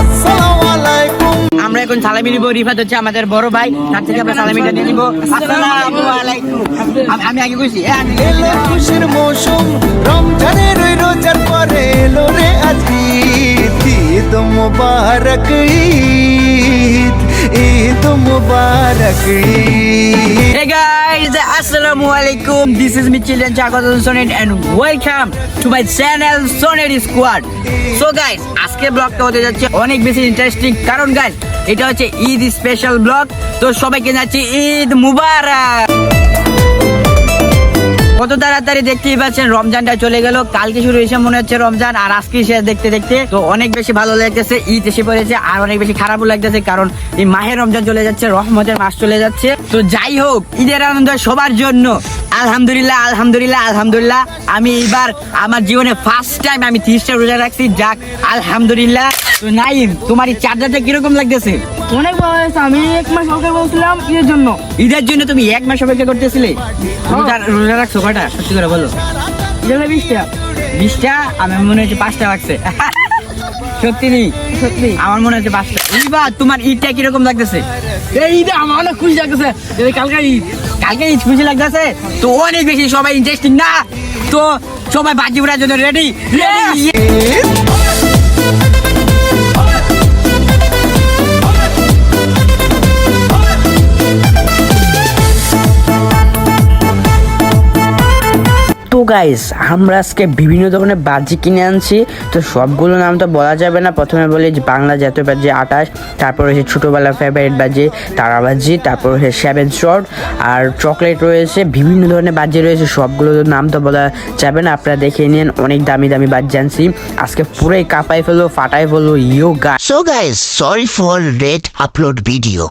আসসালামু আলাইকুম। আমরা এখন সালামি নিব। রিফাত হচ্ছে আমাদের বড় ভাই, তার থেকে আমরা সালামিটা নিয়ে নিব। আসসালামু আলাইকুম। আমি আগে কইছি এলো খুশির মৌসুম, রমজানের ওই রোজার পরে এলো রে আজ ঈদ। ঈদ মুবারক ঈদ, ঈদ মুবারক Eid. Hey guys, assalamu alaikum. This is me children Chakotan Sonet and welcome to my channel Sonet Squad. So guys, আজকের ব্লগটা হতে যাচ্ছে অনেক বেশি ইন্টারেস্টিং, কারণ গাইস এটা হচ্ছে ঈদ স্পেশাল ব্লগ। তো সবাইকে জানাচ্ছি ঈদ মুবারক। কত তাড়াতাড়ি দেখতেই পাচ্ছেন রমজানটা চলে গেল। কালকে শুরু হয়েছে মনে হচ্ছে রমজান, আর আজকে শেষ দেখতে দেখতে। তো অনেক বেশি ভালো লাগতেছে, ঈদ এসে পড়েছে। আর অনেক বেশি খারাপও লাগতেছে, কারণ এই মাহে রমজান চলে যাচ্ছে, রহমতের মাস চলে যাচ্ছে। তো যাই হোক, ঈদের আনন্দ সবার জন্য। আলহামদুলিল্লাহ আলহামদুলিল্লাহ আলহামদুলিল্লাহ। আমি এইবার আমার জীবনে ফার্স্ট টাইম আমি 30টা রোজা রাখছি, যাক আলহামদুলিল্লাহ। তো নাইম, তোমার এই চার্জারটা কিরকম লাগতেছে? অনেক ভালো হয়েছে। আমি 1 মাস অপেক্ষা করছিলাম ঈদের জন্য। ঈদের জন্য তুমি 1 মাস অপেক্ষা করতেছিলে? রোজা রাখছো কয়টা, সত্যি করে বলো? 20টা। 20টা? আমার মনে হচ্ছে 5টা লাগছে। সত্যি নেই? সত্যি আমার মনে হচ্ছে 5টা। এইবার তোমার ঈদটা কিরকম লাগতেছে? এই ঈদে আমার অনেক খুশি লাগতেছে। কালকে ঈদ, কালকে ঈদ খুশি লাগতেছে তো অনেক বেশি। সবাই ইন্টারেস্টিং না? তো সবাই বাজি উড়ার জন্য রেডি? তো গাইস, আমরা আজকে বিভিন্ন ধরনের বাজি কিনে আনছি। তো সবগুলো নাম তো বলা যাবে না। প্রথমে বলি যে বাংলা জাতীয় বাজি 28, তারপর হচ্ছে ছোটোবেলার ফেভারিট বাজি তারাবাজি, তারপর হচ্ছে 7 শট, আর চকলেট রয়েছে, বিভিন্ন ধরনের বাজি রয়েছে। সবগুলো নাম তো বলা যাবে না, আপনারা দেখে নিন। অনেক দামি দামি বাজি আনছি আজকে, পুরোই কাঁপাই ফেলবো, ফাটাই ফেলবো। You guys, So guys, sorry for late upload video.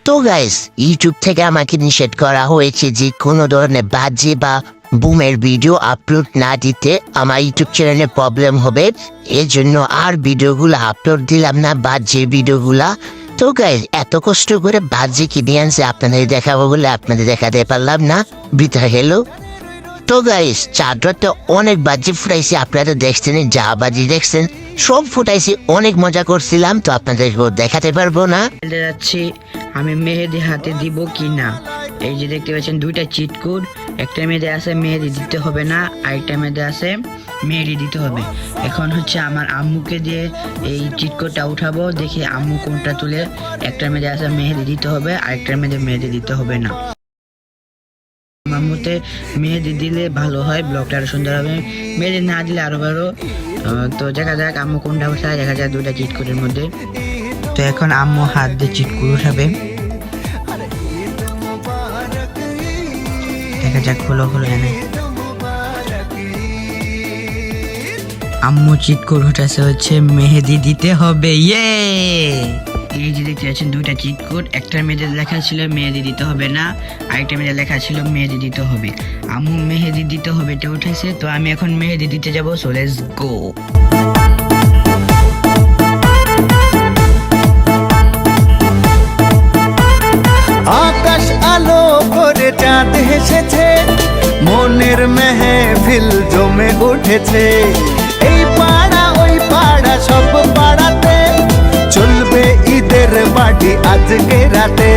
তো গাইস, ইউটিউব থেকে আমাকে নিষেধ করা হয়েছে যে কোনো ধরনের বাজে বা বুমের ভিডিও আপলোড না দিতে। আমার ইউটিউব চ্যানেলে প্রবলেম হবে, এর জন্য আর ভিডিওগুলো আপলোড দিলাম না, বাজে ভিডিওগুলা। তো গাইস, এত কষ্ট করে বাজে কিনে আনছে আপনাদের দেখাবো বলে আপনাদের দেখাতে পারলাম না, বৃথা গেলো। তো গাইস, চাদরটা অনেক বাজি ফুটাইছি, আপনারা দেখছেন, যা বাজি দেখছেন সব ফুটাইছি, অনেক মজা করছিলাম। তো আপনাদের দেখাতে পারবো না। যাচ্ছি আমি মেহেদি হাতে দিব কি না। এই যে দেখতে পাচ্ছেন 2টা চিট কোড, একটা মেয়েদের আছে মেহেদি দিতে হবে না, আরেকটা মেয়েদের আছে মেহেদি দিতে হবে। এখন হচ্ছে আমার আম্মুকে দিয়ে এই চিট কোডটা উঠাবো, দেখি আম্মু কোনটা তুলে। একটা মেয়েদের আছে মেহেদি দিতে হবে, আরেকটা মেয়েদের মেহেদি দিতে হবে না। আম্মুতে মেহেদি দিলে ভালো হয়, ব্লগটা আরো সুন্দর হবে। মেহেদি না দিলে আরো ভালো। তো দেখা যাক আম্মু কোনটা উঠায়, দেখা যাক 2টা চিট কোডের মধ্যে। তো এখন আম্মু হাত দিয়ে চিট কোড উঠাবে, দেখা যাক হলো এনে। আম্মু চিট কোড উঠাছে, হচ্ছে মেহেদি দিতে হবে। ইয়ে, এই যে দেখতে পাচ্ছেন 2টা চিট কোড, একটা মেয়েদের লেখা ছিল মেহেদি দিতে হবে না, আরেকটা মেয়েদের লেখা ছিল মেহেদি দিতে হবে। আম্মু মেহেদি দিতে হবে এটা উঠেছে, তো আমি এখন মেহেদি দিতে যাব। So let's go. আকাশ আলো করে চাঁদ হেসেছে, মনের মেহফিল জমে উঠেছে। এই পাড়া ওই পাড়া সব পাড়াতে চলবে ঈদের বাড়ি আজকে রাতে।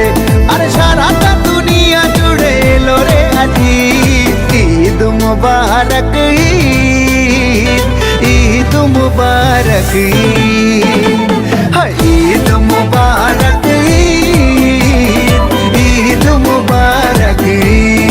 আর সারাটা দুনিয়া জুড়ে এলো রে আজ ঈদ। ঈদ মুবারক ঈদ, ঈদ মুবারক ঈদ, হায় ঈদ মুবারক ঈদ, ঈদ মুবারক ঈদ।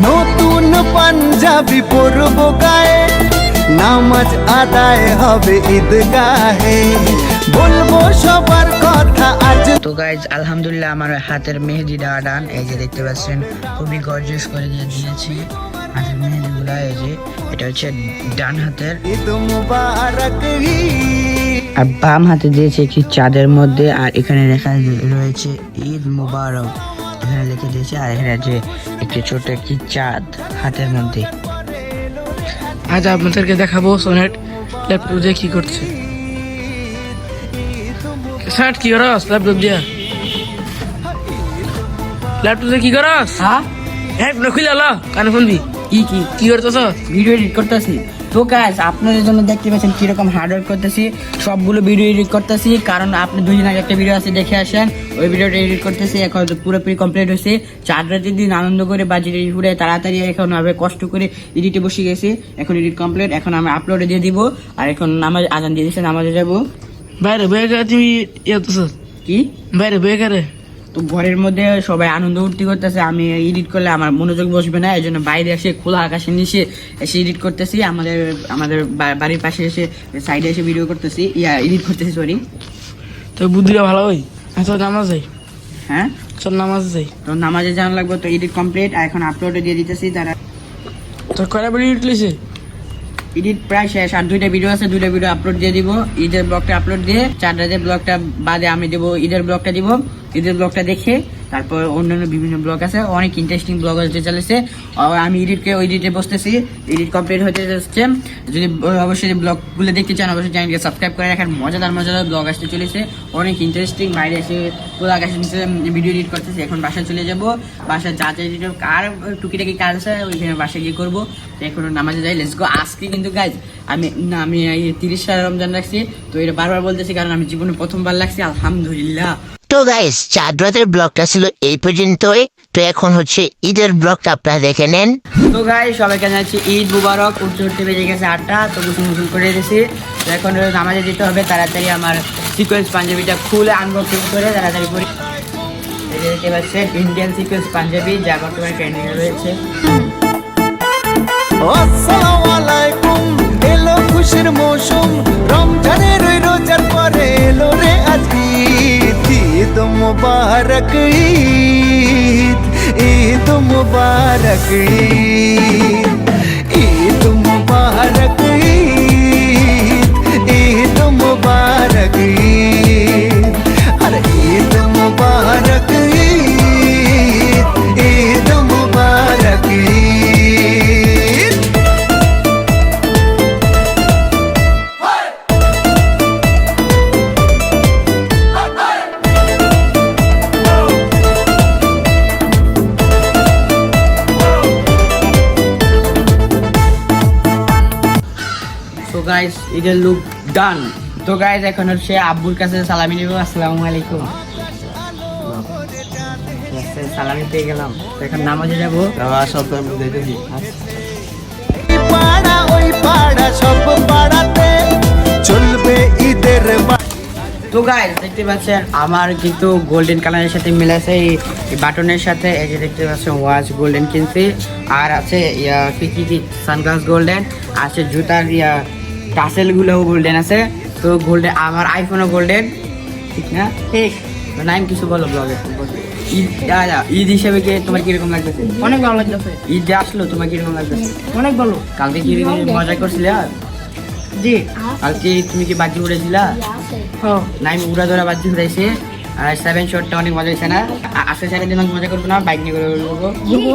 নতুন পাঞ্জাবি পরব গায়ে, নামাজ আদায় হবে ঈদগাহে, বলবো সবার কথা আজ। তো গাইজ, আলহামদুলিল্লাহ আমার হাতের মেহেদি দেওয়া ডান। এই যে দেখতে পাচ্ছেন খুবই গর্জিয়াস করে দিয়েছি হাতের মেহেদিগুলা। এই যে এটা হচ্ছে ডান হাতের, ঈদ মুবারক ঈদ। আর বাম হাতে দিয়েছে একটি চাঁদের মধ্যে, আর এখানে লেখা রয়েছে ঈদ মুবারক, এখানে লিখে দিয়েছে। আর এখানে যে একটি ছোট একটি চাঁদ হাতের মধ্যে। আজ আপনাদেরকে দেখাবো সোনেট ল্যাপটপ দিয়ে কি করছে। শার্ট কি করস ল্যাপটপ দিয়া ল্যাপটপ দিয়ে কি করস হ্যাঁ হ্যাঁ খুলে আলো কানে ফোন দি কি কি কি করতেছ ভিডিও এডিট করতেছি। তো গাইস আপনাদের জন্য দেখতে পাচ্ছেন কিরকম হার্ড ওয়ার্ক করতেছি, সবগুলো ভিডিও এডিট করতেছি, কারণ আপনি 2 দিন আগে একটা ভিডিও আছে দেখে আসেন, ওই ভিডিওটা এডিট করতেছি। এখন তো পুরোপুরি কমপ্লিট হয়েছে। 4 রাতের দিন আনন্দ করে বাজেট ঘুরে তাড়াতাড়ি এখন আমি কষ্ট করে এডিটে বসে গেছি। এখন এডিট কমপ্লিট, এখন আমি আপলোডে দিয়ে দিব। আর এখন নামাজ আজান দিয়ে দিচ্ছে, নামাজে যাবো। বাইরে বয়ে গেলে তুমি ইয়ে তো কি বাইরে বয়ে গেলে তো ঘরের মধ্যে সবাই আনন্দ ফুর্তি করতেছে, আমি এডিট করলে আমার মনোযোগ বসবে না, এই জন্য বাইরে এসে খোলা আকাশের নিচে এসে এডিট করতেছি। আমাদের আমাদের বাড়ির পাশে এসে সাইডে এসে ভিডিও করতেছি, এডিট করতেছি, সরি। তো বুদ্ধিটা ভালো হই চল নামাজ যাই হ্যাঁ চল নামাজ যাই তো নামাজে জানা লাগবে। তো এডিট কমপ্লিট, আর এখন আপলোডে দিয়ে দিতেছি। তারা তোর কয়টা বেরিয়ে উঠলিছে এডিট প্রায় শেষ, আর 2টা ভিডিও আছে, 2টা ভিডিও আপলোড দিয়ে দিব। ঈদের ব্লগটা আপলোড দিয়ে 4 রাতের ব্লগটা বাদে আমি দেবো ঈদের ব্লগটা দিব। ঈদের ব্লগটা দেখে তারপর অন্যান্য বিভিন্ন ব্লগ আছে, অনেক ইন্টারেস্টিং ব্লগ আছে চলেছে। আর আমি এডিটে বসতেছি, এডিট কমপ্লিট হতে যাচ্ছে। যদি অবশ্যই ব্লগগুলো দেখতে চান অবশ্যই চ্যানেলকে সাবস্ক্রাইব করে রাখার। মজাদার ব্লগ আসতে চলেছে, অনেক ইন্টারেস্টিং। বাইরে এসে খোলা আকাশের নিচে ভিডিও এডিট করতেছি। এখন বাসায় চলে যাব, বাসায় যা যা এডিট আর টুকিটাকি কাজ আছে ওইখানে বাসায় গিয়ে করবো। তো এখন নামাজে যাই, লেটস গো। আজকে কিন্তু গাইজ আমি এই 30 রমজান রাখছি, তো এটা বারবার বলতেছি কারণ আমি জীবনে প্রথমবার লাগছি, আলহামদুলিল্লাহ। তো গাইস 4 রাতের ব্লগটা ছিল এই পর্যন্তই। তো এখন হচ্ছে ঈদের ব্লগটা আপনারা দেখে নেন। তো গাই সবাইকে জানাচ্ছি ঈদ মুবারক। উঠতে বেজে গেছে 8টা, তো গোসল করে দিয়েছি। তো এখন নামাজে দিতে হবে, তাড়াতাড়ি আমার সিকোয়েন্স পাঞ্জাবিটা খুলে আনবক্সিং করে তাড়াতাড়ি করি। দেখতে পাচ্ছেন ইন্ডিয়ান সিকোয়েন্স পাঞ্জাবি, যা বর্তমানে ট্রেন্ডিং রয়েছে। আসসালামু আলাইকুম, এলো খুশির মৌসুম, রমজানের ওই রোজার পরে এলো রে আজ ঈদ। ঈদ মুবারক ঈদ, ঈদ মুবারক ঈদ, ঈদ মুবারক ঈদ, ঈদ মুবারক ঈদ, আরে ঈদ মুবারক ঈদ, ঈদ মুবারক ঈদ। তো গাইস ঈদের লুক ডান। তো গাইস এখন হচ্ছে আব্বুর কাছে সালামি নিব। আসসালামু আলাইকুম। সালামি পেয়ে গেলাম, তো এখন নামাজে যাবো। পাড়া ওই পাড়া সব পাড়াতে চলবে ঈদের তো গাইস দেখতে পাচ্ছেন আমার কিন্তু গোল্ডেন কালারের সাথে মিলেছে এই বাটনের সাথে। এই যে দেখতে পাচ্ছেন ওয়াচ গোল্ডেন কিনছি, আর আছে কি সানগ্লাস গোল্ডেন আছে, জুতার টাসেল গুলো গোল্ডেন আছে। তো গোল্ডেন আমার আইফোনও গোল্ডেন, ঠিক না? ঠিক। তো নাইম কিছু বলো ব্লগে। ঈদ হিসেবে কি তোমার কিরকম লাগতেছে? অনেক ভালো লাগতেছে ঈদ যে আসলো তোমার কিরকম লাগতেছে? অনেক ভালো কালকে কি মজা করছিলে? জি কালকে তুমি কি বাজি উড়েছিলা? হ্যাঁ নাইম উড়া ধরা বাজি উড়াইছে। আর 7 শটটা অনেক মজা হয়েছে না? আজকে সারাদিন অনেক মজা করবো না, বাইক নিয়ে করে ঘুরবো।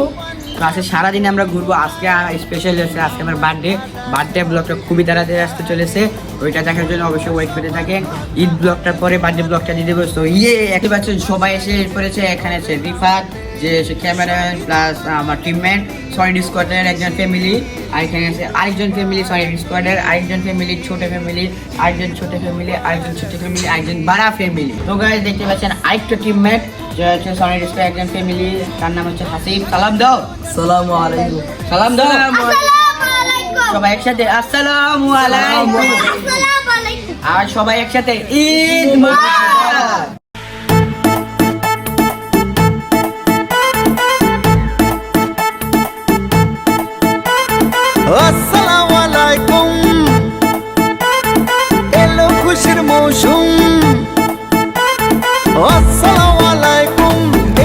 তো আজকে সারাদিন আমরা ঘুরবো। আজকে স্পেশাল হচ্ছে, আজকে আমার বার্থডে ব্লগটা খুবই তাড়াতাড়ি আসতে চলেছে। ওইটা দেখার জন্য অবশ্যই ওয়েট করতে থাকেন। ঈদ ব্লগটার পরে বার্থডে ব্লগটা দিয়ে দেবো। তো একই পাচ্ছেন সবাই এসে পড়েছে। এখানে আছে রিফাত, যে ক্যামেরাম্যান প্লাস আমার টিমমেট, সলিড স্কোয়াডের একজন ফ্যামিলি। আর এখানে আছে আরেকজন ফ্যামিলি সলিড স্কোয়াডের, আরেকজন ফ্যামিলি ছোট ফ্যামিলি, আরেকজন ছোট ফ্যামিলি, আরেকজন ছোট ফ্যামিলি, আরেকজন বড় ফ্যামিলি। তো গাইস দেখতে পাচ্ছেন আরেকটা টিমমেট যে হচ্ছে সলিড স্কোয়াড একজন ফ্যামিলি, তার নাম হচ্ছে হাসিব। সালাম দাও। আসসালামু আলাইকুম সালাম দাও সবাই একসাথে। আসসালামু আলাইকুম। আর সবাই একসাথে ঈদ মুবারক। আসসালামু আলাইকুম, এলো খুশির মৌসুম। আসসালামু আলাইকুম,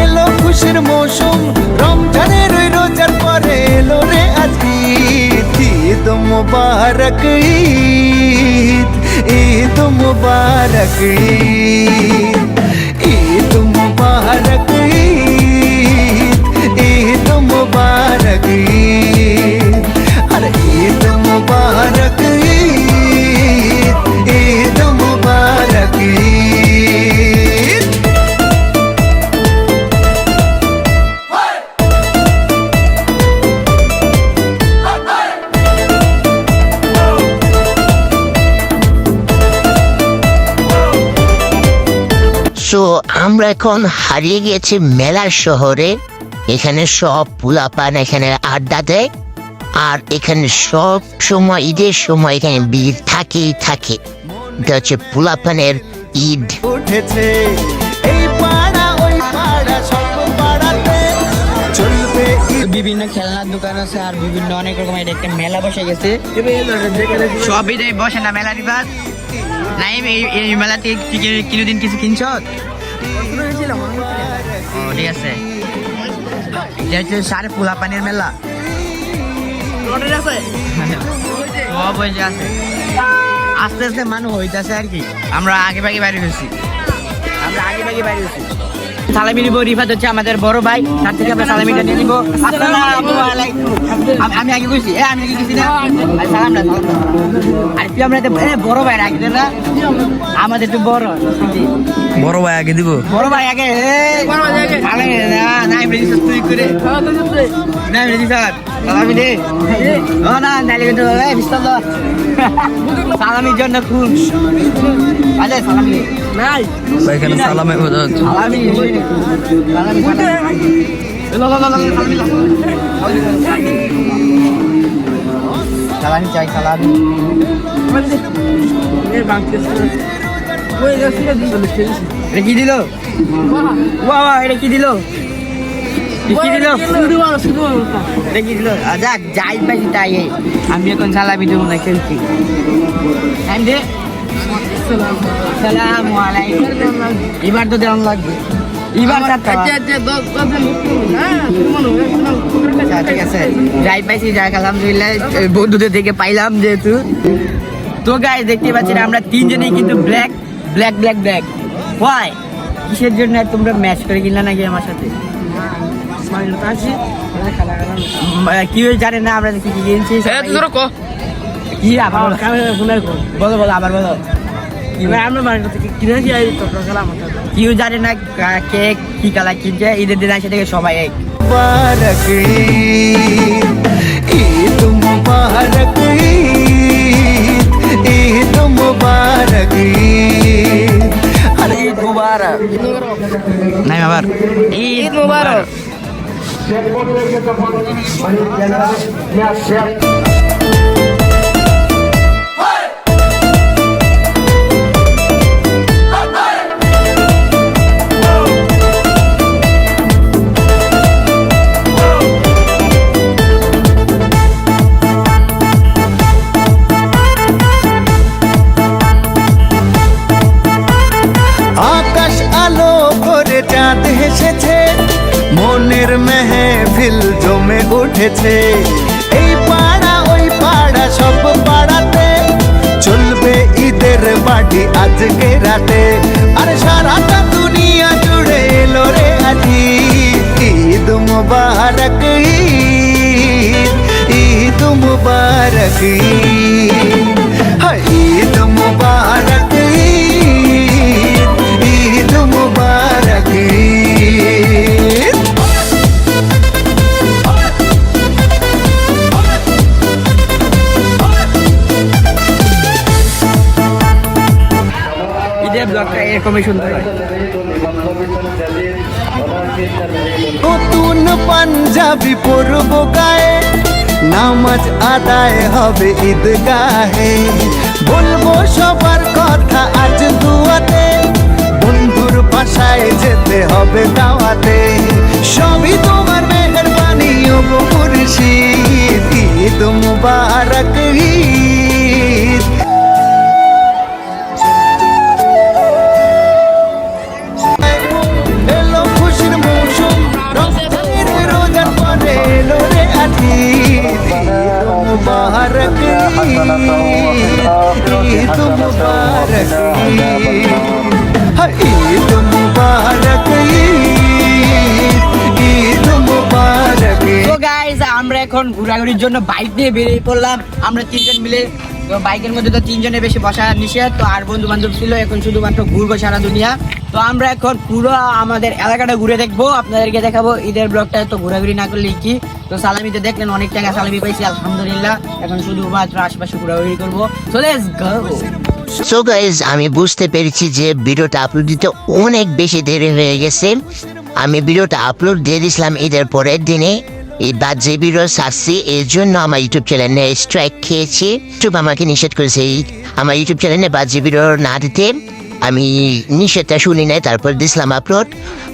এলো খুশির মৌসুম, রমজানের ওই রোজার পরে এলো রে আজ ঈদ। ঈদ মুবারক ঈদ, ঈদ মুবারক ঈদ, ঈদ মুবারক ঈদ, ঈদ মুবারক ঈদ, আরে ঈদ মুবারক ঈদ, ঈদ মুবারক ঈদ। তো আমরা এখন হারিয়ে গেছি মেলার শহরে। এখানে সব পোলাপান এখানে আড্ডা দেয়, আর এখানে সব সময় ঈদের সময় এখানে ভিড় থাকেই থাকে। এটা হচ্ছে পোলাপানের ঈদ। উঠেছে এই পাড়া ওই পাড়া সব পাড়াতে চলবে ঈদ। বিভিন্ন খেলনার দোকান আছে আর বিভিন্ন অনেক রকমের একটা মেলা বসে গেছে। সব ঈদে বসে না মেলা রিবাজ নাই। এই মেলাতে কিলোদিন কিছু কিনছ? ও ঠিক আছে। এটা হচ্ছে সারে পোলা পানির মেলা। সব হয়ে আছে, আস্তে আস্তে মানুষ হইতেছে আর কি। আমরা আগে ভাগে বাইরে হয়েছি, সালামি নিব। রিফাত হচ্ছে আমাদের বড় ভাই, তার থেকে আমরা সালামিটা নিয়ে নিব। আমি আগে কইছি, আমি আগে কইছি না সালাম না। আর কি আমরা বড় ভাই আগে না, আমাদের একটু বড় ভাই আগে দিব। বড় ভাই আগে না তুই করে না সালামি দে। ও না নাইলে কিন্তু সালামির জন্য খুব আরে সালামি নাই এখানে সালামে সালামি সালামি চাই সালামি। এটা কি দিল? বাবা এটা কি দিল? যাক যাই পাইছি তাই। আমি এখন সালামি দেবো না, খেলছি। এবার তো দেওয়ান লাগবে, এবার ঠিক আছে। যাই পাইছি যাক আলহামদুলিল্লাহ, বন্ধুদের থেকে পাইলাম যেহেতু। তো গাইস দেখতে পাচ্ছেন আমরা তিনজনেই কিন্তু black black black black. Why কিসের জন্য তোমরা ম্যাচ করে কিনলা নাকি আমার সাথে? কি জানে না আমরা কি কিনছি? কি আবার বলো বলো আবার বলো। কেউ জানে না কে কি কালার কিনছে। ঈদের দিন আসে থেকে সবাই এক মুবারক ঈদ মুবারক ঈদ মুবারক আরে ঈদ মুবারক নাই আবার ঈদ মুবারক। আকাশ আলো করে চাঁদ হেসেছে, মনের মেহফিল জমে উঠেছে। এই পাড়া ওই পাড়া সব পাড়াতে চলবে ঈদের পার্টি আজকে রাতে। আর সারাটা দুনিয়া জুড়ে এলো রে আজি ঈদ মুবারক ঈদ ঈদ মুবারক ঈদ মুবারক ঈদ মুবারক। ঈদের ব্লগটা এরকমই সুন্দর হয়। নতুন পাঞ্জাবি পরব গায়ে, নামাজ আদায় হবে ঈদগাহে। বলবো সবার কথা আজ দুয়াতে, বন্ধুর বাসায় যেতে হবে দাওয়াতে। সবই তোমার মেহেরবানি ও গো মুর্শিদ ঈদ মুবারক ঈদ। এলো খুশির মৌসুম, রমজানের রোজার পরে এলো রে আজি ঈদ মুবারক ঈদ মুবারক ঈদ মুবারক ঈদ মুবারক। তো গাইস আমরা এখন ঘোরাঘুরির জন্য বাইক নিয়ে বেরিয়ে পড়লাম আমরা তিনজন মিলে। তো বাইকের মধ্যে তো তিনজনের বেশি বসা নিষেধ, তো আর বন্ধু বান্ধব ছিল। এখন শুধুমাত্র ঘুরবো সারা দুনিয়া। তো আমরা এখন পুরো আমাদের এলাকাটা ঘুরে দেখবো, আপনাদেরকে দেখাবো। ঈদের ব্লগটা তো ঘোরাঘুরি না করলে কি। তো সালামিতে দেখলেন অনেক টাকা সালামি পাইছি আলহামদুলিল্লাহ। এখন শুধুমাত্র আশেপাশে ঘোরাঘুরি করবো। So let's go. So guys আমি বুঝতে পেরেছি যে ভিডিওটা আপলোড দিতে অনেক বেশি দেরি হয়ে গেছে। আমি ভিডিওটা আপলোড দিয়ে দিয়েছিলাম ঈদের পরের দিনে। এই বাজে ভিডিও ছাড়ছি, এর জন্য আমার ইউটিউব চ্যানেলে স্ট্রাইক খেয়েছি। ইউটিউব আমাকে নিষেধ করেছে আমার ইউটিউব চ্যানেলে বাজে ভিডিও না দিতে। আমি নিষেধটা শুনি নাই, তারপর দিছিলাম আপলোড,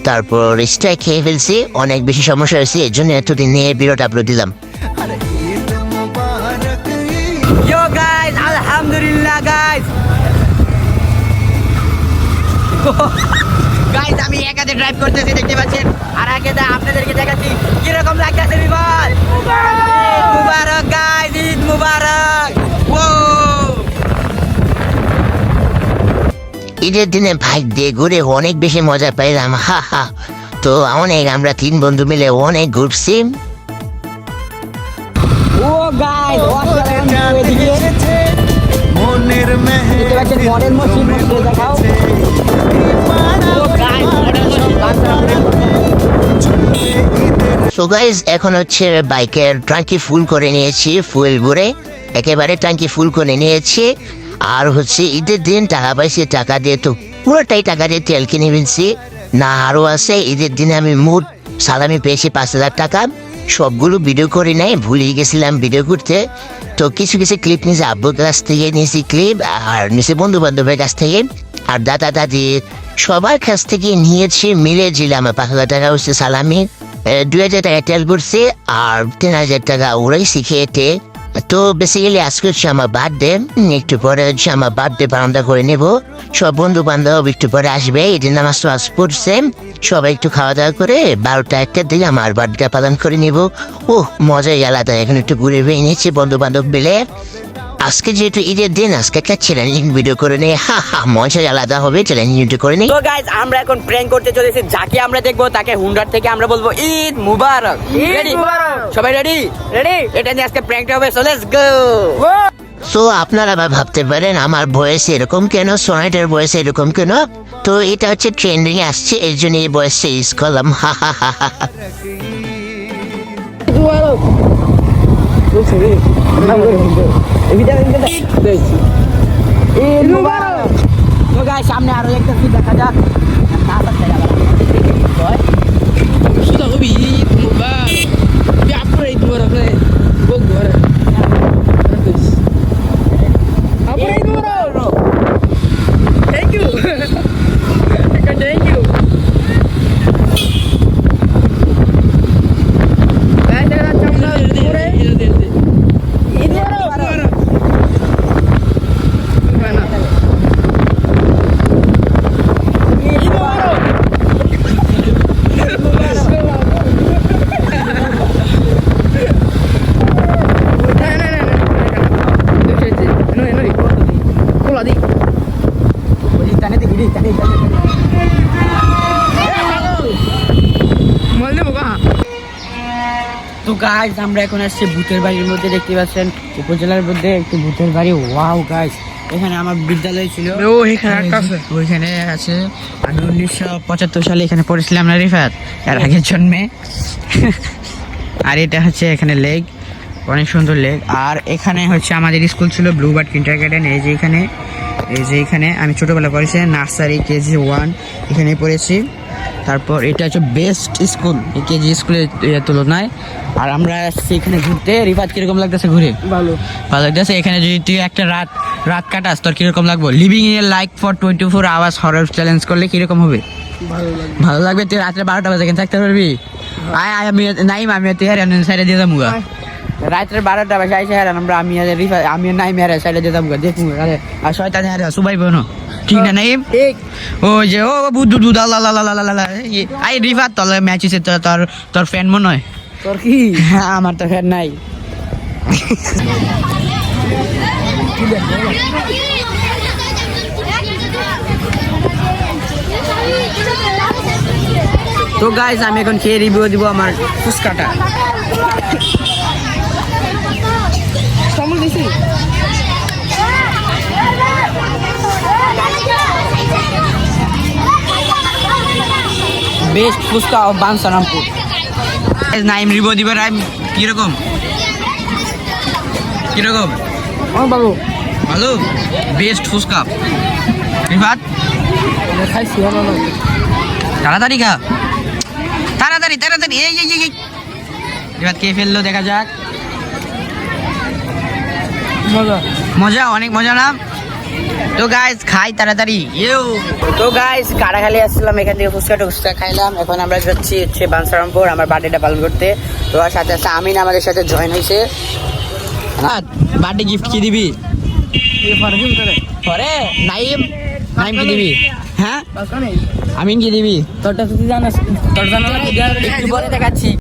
তারপর স্ট্রাইক খেয়ে ফেলছি। অনেক বেশি সমস্যা হয়েছে, এর জন্য এতদিন নিয়ে ভিডিওটা আপলোড দিলাম। আরে ঈদ মুবারক Yo guys, alhamdulillah guys. Guys আমি একাতে ড্রাইভ করতেছি দেখতে পাচ্ছেন, আর আগে আপনাদেরকে দেখাচ্ছি কিরকম লাগতেছে বিমান। ঈদ মুবারক গাইস, ঈদ মুবারক। ঈদের দিনে বাইক দিয়ে ঘুরে অনেক বেশি মজা পাইলাম, হা হা। তো আমরা 3 বন্ধু মিলে অনেক ঘুরছি। ও গাইস করে চাঁদ এদিকে এসেছে, মনের দেখতে পাচ্ছেন মডেল মসজিদ, মসজিদ দেখাও। ও গাইস মডেল মসজিদ। সো গাইজ এখন হচ্ছে বাইকের ট্যাঙ্কি ফুল করে নিয়েছি, ফুল ভরে একেবারে ট্যাঙ্কি ফুল করে নিয়েছি। আর হচ্ছে ঈদের দিন টাকা পাইছি, টাকা দিয়ে তো পুরোটাই টাকা দিয়ে তেল কিনে ফেলছি। না আরও আছে, ঈদের দিনে আমি মোট সালামি পেয়েছি 5,000 টাকা। সবগুলো ভিডিও করে নাই, ভুলে গেছিলাম ভিডিও করতে। তো কিছু কিছু ক্লিপ নিয়েছি আব্বুর কাছ থেকে, নিয়েছি ক্লিপ, আর নিয়েছি বন্ধু বান্ধবের কাছ থেকে, আর দাদা দাদি সবার কাছ থেকে নিয়েছি। মিলেছিলাম 5,000 টাকা হচ্ছে সালামি, 2,000 টাকা তেল পড়ছে, আর 3,000 টাকা ওরাই শিখিয়েতে। তো বেসিক্যালি আজকে হচ্ছে আমার বার্থডে, একটু পরে হচ্ছে আমার বার্থডে পালনটা করে নেব। সব বন্ধু বান্ধব একটু পরে আসবে, এই দিন নামাজ তো আজ পড়ছে, সবাই একটু খাওয়া দাওয়া করে 12টা-1টার দিকে আমার বার্থডে পালন করে নেব। ও মজাই আলাদা, এখন একটু ঘুরে বেরিয়ে নিচ্ছি বন্ধু বান্ধব মিলে। আজকে যেহেতু ঈদের দিন, আজকে একটা চ্যালেঞ্জিং ভিডিও করে নেই, হা হা, মজাই আলাদা হবে, চ্যালেঞ্জিং ভিডিও করে নেই। তো গাইস আমরা এখন প্র্যাঙ্ক করতে চলেছি, যাকে আমরা দেখবো তাকে হুন্ডার থেকে আমরা বলবো ঈদ মুবারক। রেডি? সবাই রেডি? রেডি? এটা নিয়ে আজকে প্র্যাঙ্কটা হবে, সো লেটস গো। তো আপনারা আবার ভাবতে পারেন আমার বয়স এরকম কেন, সোনাইটার বয়স এরকম কেন। তো এটা হচ্ছে ট্রেন্ডিং আসছে, এর জন্য এই বয়সটা ইউজ করলাম, হা হা হা হা। তো গাইস সামনে আরো একটা কি দেখা যাক। Sudah hobi mubarak. Tapi apa itu mubarak le? Bogor. Terus. Apa itu mubarak? Thank you. Thank you. Ada macam mubarak. Ini mubarak. Mana? Ini mubarak. তো গাইস আমরা এখন আসছি ভূতের বাড়ির মধ্যে, দেখতে পাচ্ছেন উপজেলার মধ্যে একটি ভূতের বাড়ি। ওয়াও গাইস, এখানে আমার বিদ্যালয় ছিল, ওইখানে আছে। আমি 1975 সালে এখানে পড়েছিলাম না রিফাত, এর আগের জন্মে। আর এটা হচ্ছে এখানে লেক, অনেক সুন্দর লেক। আর এখানে হচ্ছে আমাদের স্কুল ছিল ব্লুবার্ড কিন্ডারগার্টেন। এই যে এখানে আমি ছোটবেলা পড়েছি, নার্সারি কেজি 1 এখানে পড়েছি। তারপর এটা হচ্ছে বেস্ট স্কুল এই কেজি স্কুলের তুলনায়। আর আমরা আসছি এখানে ঘুরতে। রিফাত কিরকম লাগতেছে ঘুরে? ভালো লাগতেছে। এখানে যদি তুই একটা রাত কাটাস তোর কিরকম লাগবে? Living in like for 24 hours horror challenge করলে কিরকম হবে? ভালো লাগবে। তুই রাত্রে 12টা বাজে এখানে থাকতে পারবি? আয় আমি নাইম, আমি তুই আর সাইডে দিয়ে যাবো রাত্রে 12টা বাজে আইসে। আর আমরা আমি নাইম আর সাইডে দিয়ে যাবো দেখবো। আর শয়তান আর সুবাই বোনো, ঠিক না নাইম? ও যে ও বুদ্ধু দুধ আই রিফাত তলে ম্যাচ হচ্ছে, তোর ফ্যান মনে হয়? তোর কি? আমার তো ফ্যান নাই। তো গাইস আমি এখন খেয়ে রিভিউ দিব আমার ফুচকাটা। Best fuchka of Banchharampur. Naim review দিবে। কিরকম ভালো ভালো বেস্ট ফুচকা রিফাত খাইছি ভালো না তাড়াতাড়ি খা তাড়াতাড়ি তাড়াতাড়ি এই এই এই রিফাত কে ফেললো দেখা যাক মজা মজা অনেক মজা না তো গাইস খাই তাড়াতাড়ি তো গাইস কাটাখালি আসছিলাম এখান থেকে ফুচকা টুচকা খাইলাম এখন আমরা যাচ্ছি হচ্ছে বাঞ্ছারামপুর আমার বার্থডেটা পালন করতে তো আর সাথে সাথে আমিন আমাদের সাথে জয়েন হয়েছে বার্থডে গিফট কি দিবি ফারহিম করে পরে নাইম নাইম কি দিবি হ্যাঁ কাকা নেই আমিন কি দিবি তোরটা তুই জানাস তোর জানা একটু পরে দেখাচ্ছি